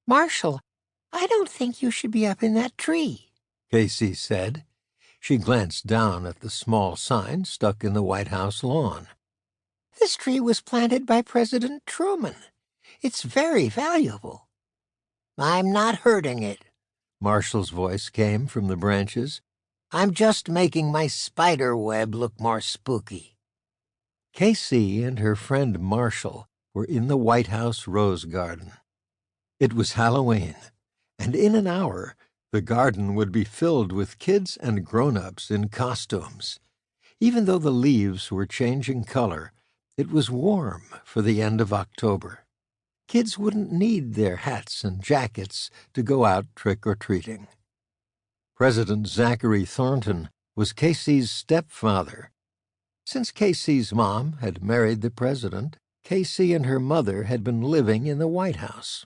Marshall, I don't think you should be up in that tree, Casey said. She glanced down at the small sign stuck in the White House lawn. This tree was planted by President Truman. It's very valuable. I'm not hurting it, Marshall's voice came from the branches. I'm just making my spider web look more spooky. Casey and her friend Marshall were in the White House rose garden. It was Halloween, and in an hour the garden would be filled with kids and grown-ups in costumes. Even though the leaves were changing color, it was warm for the end of October. Kids wouldn't need their hats and jackets to go out trick-or-treating. President Zachary Thornton was Casey's stepfather. Since Casey's mom had married the president, Casey and her mother had been living in the White House.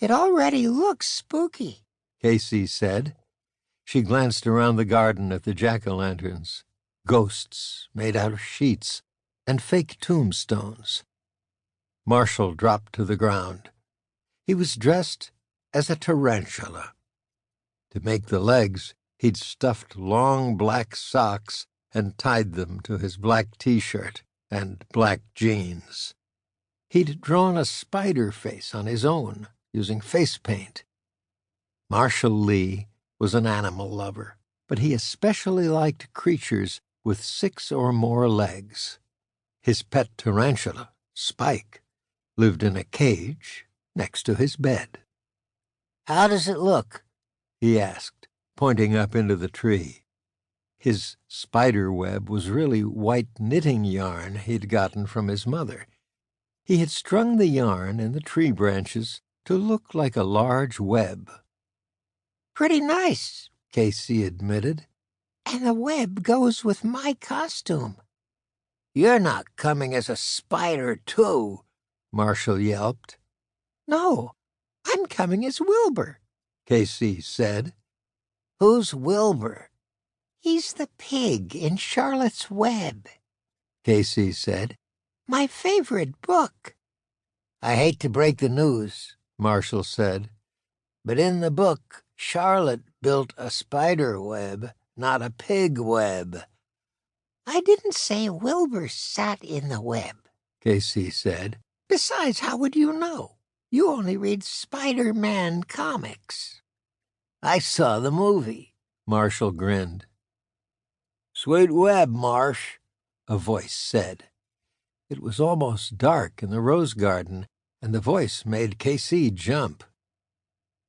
It already looks spooky, Casey said. She glanced around the garden at the jack-o'-lanterns, ghosts made out of sheets, and fake tombstones. Marshall dropped to the ground. He was dressed as a tarantula. To make the legs, he'd stuffed long black socks and tied them to his black T-shirt and black jeans. He'd drawn a spider face on his own, using face paint. Marshall Lee was an animal lover, but he especially liked creatures with 6 or more legs. His pet tarantula, Spike, lived in a cage next to his bed. How does it look? He asked, pointing up into the tree. His spider web was really white knitting yarn he'd gotten from his mother. He had strung the yarn in the tree branches to look like a large web. Pretty nice, Casey admitted. And the web goes with my costume. You're not coming as a spider, too, Marshall yelped. No, I'm coming as Wilbur, Casey said. Who's Wilbur? He's the pig in Charlotte's Web, Casey said. My favorite book. I hate to break the news, Marshall said, but in the book, Charlotte built a spider web, not a pig web. I didn't say Wilbur sat in the web, Casey said. Besides, how would you know? You only read Spider-Man comics. I saw the movie, Marshall grinned. Sweet web, Marsh, a voice said. It was almost dark in the rose garden, and the voice made Casey jump.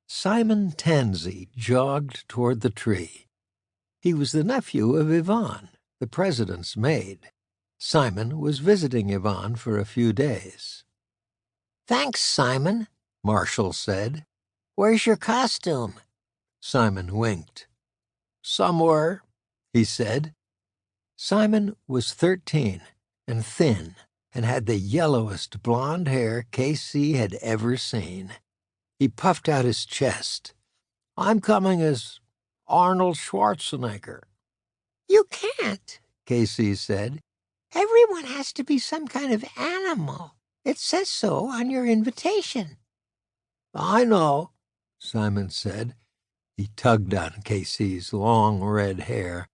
Simon Tansey jogged toward the tree. He was the nephew of Yvonne, the president's maid. Simon was visiting Yvonne for a few days. Thanks, Simon, Marshall said. Where's your costume? Simon winked. Somewhere, he said. Simon was 13 and thin and had the yellowest blonde hair Casey had ever seen. He puffed out his chest. I'm coming as Arnold Schwarzenegger. You can't, Casey said. Everyone has to be some kind of animal. It says so on your invitation. I know, Simon said. He tugged on Casey's long red hair.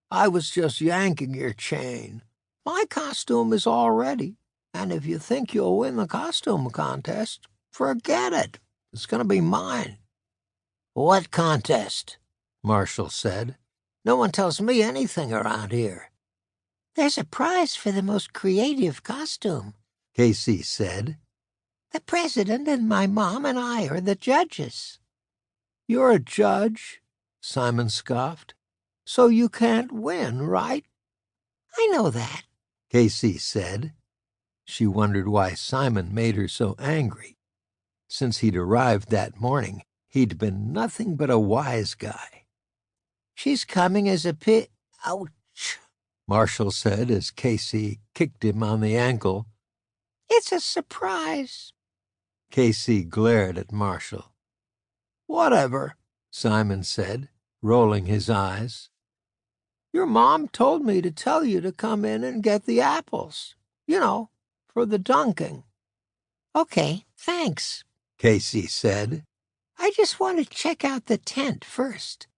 I was just yanking your chain. My costume is all ready, and if you think you'll win the costume contest, forget it. It's going to be mine. What contest? Marshall said. No one tells me anything around here. There's a prize for the most creative costume, Casey said. The president and my mom and I are the judges. You're a judge, Simon scoffed. So you can't win, right? I know that, Casey said. She wondered why Simon made her so angry. Since he'd arrived that morning, he'd been nothing but a wise guy. She's coming as a Ouch, Marshall said as Casey kicked him on the ankle. It's a surprise. Casey glared at Marshall. Whatever, Simon said, rolling his eyes. Your mom told me to tell you to come in and get the apples. You know, for the dunking. Okay, thanks, Casey said. I just want to check out the tent first.